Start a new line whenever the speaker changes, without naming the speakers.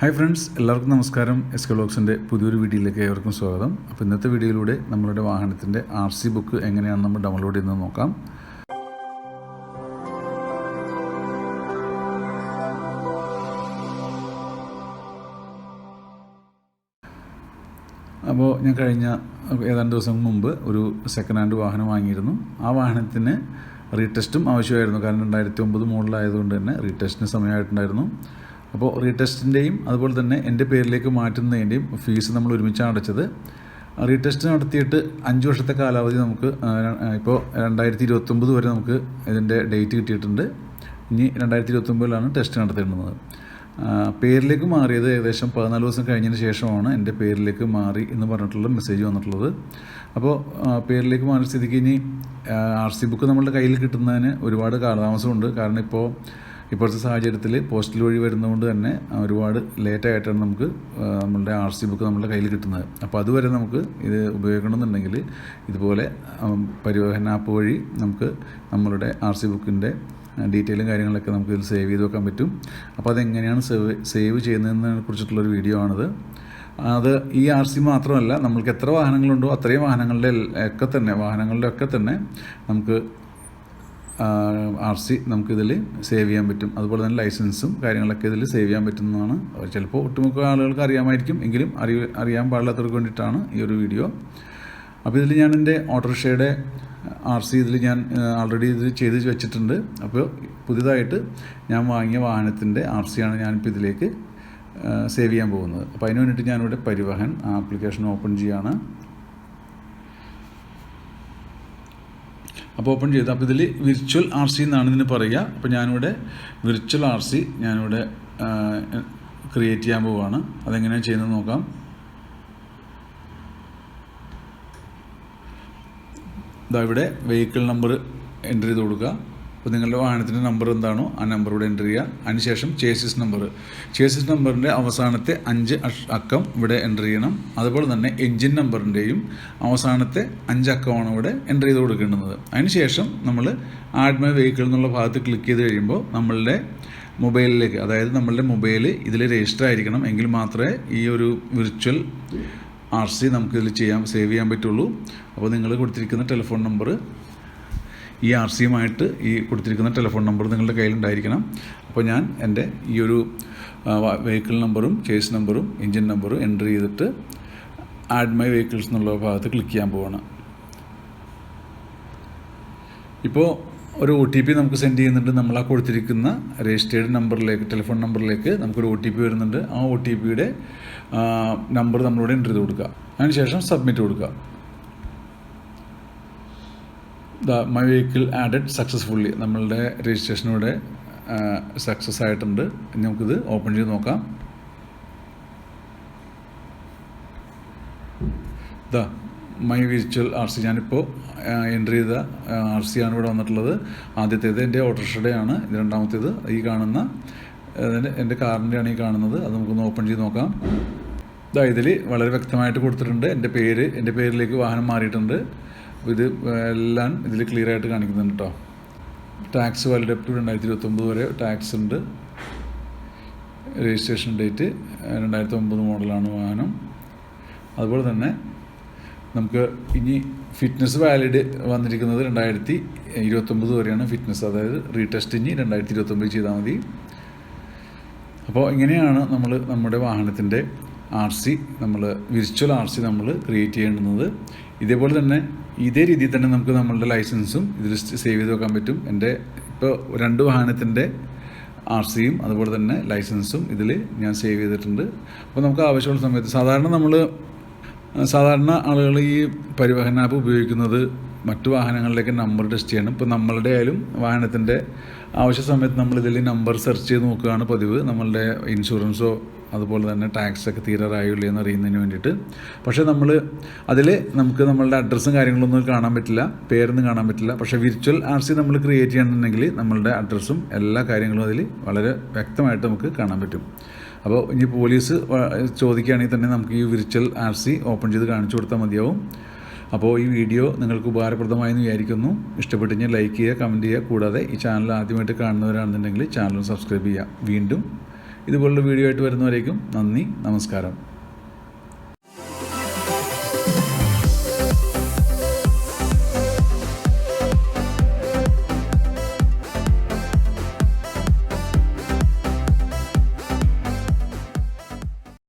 Hi friends, എല്ലാവർക്കും നമസ്കാരം. S K വ്ലോഗ്സിൻ്റെ പുതിയൊരു വീഡിയോയിലേക്ക് ഏവർക്കും സ്വാഗതം. അപ്പോൾ ഇന്നത്തെ വീഡിയോയിലൂടെ നമ്മളുടെ വാഹനത്തിൻ്റെ RC ബുക്ക് എങ്ങനെയാണ് നമ്മൾ ഡൗൺലോഡ് ചെയ്യുന്നത് നോക്കാം. അപ്പോൾ ഞാൻ കഴിഞ്ഞ ഏതാണ്ട് ദിവസം മുമ്പ് ഒരു സെക്കൻഡ് ഹാൻഡ് വാഹനം വാങ്ങിയിരുന്നു. ആ വാഹനത്തിന് റീടെസ്റ്റും ആവശ്യമായിരുന്നു. കാരണം 2009 മോഡലായതുകൊണ്ട് തന്നെ റീടെസ്റ്റിന് സമയമായിട്ടുണ്ടായിരുന്നു. അപ്പോൾ റീടെസ്റ്റിൻ്റെയും അതുപോലെ തന്നെ എൻ്റെ പേരിലേക്ക് മാറ്റുന്നതിൻ്റെയും ഫീസ് നമ്മൾ ഒരുമിച്ചാണ് അടച്ചത്. റീടെസ്റ്റ് നടത്തിയിട്ട് 5 വർഷത്തെ കാലാവധി നമുക്ക് ഇപ്പോൾ 2029 വരെ നമുക്ക് ഇതിൻ്റെ ഡേറ്റ് കിട്ടിയിട്ടുണ്ട്. ഇനി 2029 ടെസ്റ്റ് നടത്തേണ്ടുന്നത്. പേരിലേക്ക് മാറിയത് ഏകദേശം 14 ദിവസം കഴിഞ്ഞതിന് ശേഷമാണ് എൻ്റെ പേരിലേക്ക് മാറി എന്ന് പറഞ്ഞിട്ടുള്ള മെസ്സേജ് വന്നിട്ടുള്ളത്. അപ്പോൾ പേരിലേക്ക് മാറിയ സ്ഥിതിക്ക് ഇനി RC ബുക്ക് നമ്മളുടെ കയ്യിൽ കിട്ടുന്നതിന് ഒരുപാട് കാലതാമസമുണ്ട്. കാരണം ഇപ്പോഴത്തെ സാഹചര്യത്തിൽ പോസ്റ്റൽ വഴി വരുന്നതുകൊണ്ട് തന്നെ ഒരുപാട് ലേറ്റായിട്ടാണ് നമുക്ക് നമ്മളുടെ RC ബുക്ക് നമ്മളുടെ കയ്യിൽ കിട്ടുന്നത്. അപ്പോൾ അതുവരെ നമുക്ക് ഇത് ഉപയോഗിക്കണമെന്നുണ്ടെങ്കിൽ ഇതുപോലെ പരിവഹൻ ആപ്പ് വഴി നമുക്ക് നമ്മളുടെ RC ബുക്കിൻ്റെ ഡീറ്റെയിലും കാര്യങ്ങളൊക്കെ നമുക്ക് ഇതിൽ സേവ് ചെയ്ത് വെക്കാൻ പറ്റും. അപ്പോൾ അതെങ്ങനെയാണ് സേവ് ചെയ്യുന്നതിനെ കുറിച്ചിട്ടുള്ളൊരു വീഡിയോ ആണിത്. അത് ഈ RC മാത്രമല്ല, നമ്മൾക്ക് എത്ര വാഹനങ്ങളുണ്ടോ അത്രയും വാഹനങ്ങളുടെ ഒക്കെ തന്നെ നമുക്ക് RC നമുക്കിതിൽ സേവ് ചെയ്യാൻ പറ്റും. അതുപോലെ തന്നെ ലൈസൻസും കാര്യങ്ങളൊക്കെ ഇതിൽ സേവ് ചെയ്യാൻ പറ്റുന്നതാണ്. ചിലപ്പോൾ ഒട്ടുമിക്ക ആളുകൾക്ക് അറിയാമായിരിക്കും, എങ്കിലും അറിയാൻ പാടില്ലാത്തവർക്ക് വേണ്ടിയിട്ടാണ് ഈ ഒരു വീഡിയോ. അപ്പോൾ ഇതിൽ ഞാൻ എൻ്റെ ഓട്ടോറിക്ഷയുടെ RC ഇതിൽ ഞാൻ ആൾറെഡി ഇത് ചെയ്ത് വെച്ചിട്ടുണ്ട്. അപ്പോൾ പുതിയതായിട്ട് ഞാൻ വാങ്ങിയ വാഹനത്തിൻ്റെ RC ആണ് ഞാനിപ്പോൾ ഇതിലേക്ക് സേവ് ചെയ്യാൻ പോകുന്നത്. അപ്പോൾ അതിന് വേണ്ടിയിട്ട് ഞാനിവിടെ പരിവഹൻ ആപ്ലിക്കേഷൻ ഓപ്പൺ ചെയ്യുകയാണ്. അപ്പോൾ ഓപ്പൺ ചെയ്ത് അപ്പോൾ ഇതിൽ വിർച്വൽ RC എന്നാണ് ഇതിന് പറയുക. അപ്പോൾ ഞാനിവിടെ വിർച്വൽ RC ഞാനിവിടെ ക്രിയേറ്റ് ചെയ്യാൻ പോവുകയാണ്. അതെങ്ങനെയാണ് ചെയ്യുന്നത് നോക്കാം. ഇവിടെ വെഹിക്കിൾ നമ്പർ എൻ്റർ ചെയ്ത് കൊടുക്കുക. അപ്പോൾ നിങ്ങളുടെ വാഹനത്തിൻ്റെ നമ്പർ എന്താണോ ആ നമ്പർ ഇവിടെ എൻ്റർ ചെയ്യുക. അതിനുശേഷം ചേസിസ് നമ്പറിൻ്റെ അവസാനത്തെ 5 അക്കം ഇവിടെ എൻ്റർ ചെയ്യണം. അതുപോലെ തന്നെ എൻജിൻ നമ്പറിൻ്റെയും അവസാനത്തെ 5 അക്കമാണ് ഇവിടെ എൻ്റർ ചെയ്ത് കൊടുക്കേണ്ടത്. അതിനുശേഷം നമ്മൾ ആഡ് മൈ വെഹിക്കിൾ എന്നുള്ള ഭാഗത്ത് ക്ലിക്ക് ചെയ്ത് കഴിയുമ്പോൾ നമ്മളുടെ മൊബൈലിലേക്ക്, അതായത് നമ്മളുടെ മൊബൈൽ ഇതിൽ രജിസ്റ്റർ ആയിരിക്കണം. എങ്കിൽ മാത്രമേ ഈ ഒരു വിർച്വൽ RC നമുക്കിതിൽ സേവ് ചെയ്യാൻ പറ്റുള്ളൂ. അപ്പോൾ നിങ്ങൾ കൊടുത്തിരിക്കുന്ന ടെലിഫോൺ നമ്പർ ഈ RCയുമായിട്ട് ഈ കൊടുത്തിരിക്കുന്ന ടെലിഫോൺ നമ്പർ നിങ്ങളുടെ കയ്യിലുണ്ടായിരിക്കണം. അപ്പോൾ ഞാൻ എൻ്റെ ഈ ഒരു വെഹിക്കിൾ നമ്പറും ചേസ് നമ്പറും എൻജിൻ നമ്പറും എൻ്റർ ചെയ്തിട്ട് ആഡ് മൈ വെഹിക്കിൾസ് എന്നുള്ള ഭാഗത്ത് ക്ലിക്ക് ചെയ്യാൻ പോവാണ്. ഇപ്പോൾ ഒരു OTP നമുക്ക് സെൻഡ് ചെയ്യുന്നുണ്ട്. നമ്മൾ ആ കൊടുത്തിരിക്കുന്ന രജിസ്റ്റേർഡ് നമ്പറിലേക്ക്, ടെലിഫോൺ നമ്പറിലേക്ക് നമുക്കൊരു OTP വരുന്നുണ്ട്. ആ OTPയുടെ നമ്പർ നമ്മളിവിടെ എൻ്റർ ചെയ്ത് കൊടുക്കുക. അതിനുശേഷം സബ്മിറ്റ് കൊടുക്കുക. മൈ വെഹിക്കിൾ ആഡഡ് സക്സസ്ഫുള്ളി, നമ്മളുടെ രജിസ്ട്രേഷനിവിടെ സക്സസ് ആയിട്ടുണ്ട്. നമുക്കിത് ഓപ്പൺ ചെയ്ത് നോക്കാം. മൈ വിർച്വൽ RC ഞാനിപ്പോൾ എൻ്റർ ചെയ്ത RC ആണ് ഇവിടെ വന്നിട്ടുള്ളത്. ആദ്യത്തേത് എൻ്റെ ഓട്ടോറിക്ഷയുടെയാണ്. ഇത് രണ്ടാമത്തേത് ഈ കാണുന്ന എൻ്റെ കാറിൻ്റെയാണ് ഈ കാണുന്നത്. അത് നമുക്കൊന്ന് ഓപ്പൺ ചെയ്ത് നോക്കാം. ഇതിൽ വളരെ വ്യക്തമായിട്ട് കൊടുത്തിട്ടുണ്ട്. എൻ്റെ പേരിലേക്ക് വാഹനം മാറിയിട്ടുണ്ട്. അപ്പോൾ ഇത് എല്ലാം ഇതിൽ ക്ലിയർ ആയിട്ട് കാണിക്കുന്നുണ്ട് കേട്ടോ. ടാക്സ് വാലിഡ് അപ് ടു 2029 വരെ ടാക്സ് ഉണ്ട്. രജിസ്ട്രേഷൻ ഡേറ്റ് 2009 മോഡലാണ് വാഹനം. അതുപോലെ തന്നെ നമുക്ക് ഇനി ഫിറ്റ്നസ് വാലിഡ് വന്നിരിക്കുന്നത് 2029 വരെയാണ് ഫിറ്റ്നസ്. അതായത് റീടെസ്റ്റ് ഇനി 2029 ചെയ്താൽ മതി. അപ്പോൾ ഇങ്ങനെയാണ് നമ്മൾ നമ്മുടെ വാഹനത്തിൻ്റെ RC വിർച്വൽ RC നമ്മൾ ക്രിയേറ്റ് ചെയ്യേണ്ടുന്നത്. ഇതേപോലെ തന്നെ ഇതേ രീതിയിൽ തന്നെ നമുക്ക് നമ്മളുടെ ലൈസൻസും ഇതിൽ സേവ് ചെയ്ത് വെക്കാൻ പറ്റും. എൻ്റെ ഇപ്പോൾ 2 വാഹനത്തിൻ്റെ RCയും അതുപോലെ തന്നെ ലൈസൻസും ഇതിൽ ഞാൻ സേവ് ചെയ്തിട്ടുണ്ട്. അപ്പോൾ നമുക്ക് ആവശ്യമുള്ള സമയത്ത് സാധാരണ ആളുകൾ ഈ പരിവഹൻ ആപ്പ് ഉപയോഗിക്കുന്നത് മറ്റു വാഹനങ്ങളിലേക്ക് നമ്പർ ടെസ്റ്റ് ചെയ്യണം. ഇപ്പോൾ നമ്മളുടെ ആയാലും വാഹനത്തിൻ്റെ ആവശ്യ സമയത്ത് നമ്മളിതിൽ നമ്പർ സെർച്ച് ചെയ്ത് നോക്കുകയാണ് പതിവ്. നമ്മളുടെ ഇൻഷുറൻസോ അതുപോലെ തന്നെ ടാക്സൊക്കെ തീരാറായില്ലേ എന്ന് അറിയുന്നതിന് വേണ്ടിയിട്ട്. പക്ഷേ നമുക്ക് നമ്മളുടെ അഡ്രസ്സും കാര്യങ്ങളൊന്നും കാണാൻ പറ്റില്ല, പേരൊന്നും കാണാൻ പറ്റില്ല. പക്ഷേ വിർച്വൽ RC നമ്മൾ ക്രിയേറ്റ് ചെയ്യണമെന്നുണ്ടെങ്കിൽ നമ്മളുടെ അഡ്രസ്സും എല്ലാ കാര്യങ്ങളും അതിൽ വളരെ വ്യക്തമായിട്ട് നമുക്ക് കാണാൻ പറ്റും. അപ്പോൾ ഇനി പോലീസ് ചോദിക്കുകയാണെങ്കിൽ തന്നെ നമുക്ക് ഈ വിർച്വൽ RC ഓപ്പൺ ചെയ്ത് കാണിച്ചു കൊടുത്താൽ മതിയാവും. അപ്പോൾ ഈ വീഡിയോ നിങ്ങൾക്ക് ഉപകാരപ്രദമായെന്ന് വിചാരിക്കുന്നു. ഇഷ്ടപ്പെട്ടെങ്കിൽ ലൈക്ക് ചെയ്യുക, കമൻറ്റ് ചെയ്യുക. കൂടാതെ ഈ ചാനൽ ആദ്യമായിട്ട് കാണുന്നവരാണെന്നുണ്ടെങ്കിൽ ചാനൽ സബ്സ്ക്രൈബ് ചെയ്യുക. വീണ്ടും ഇതുപോലുള്ള വീഡിയോ ആയിട്ട് വരുന്നവരേക്കും നന്ദി, നമസ്കാരം.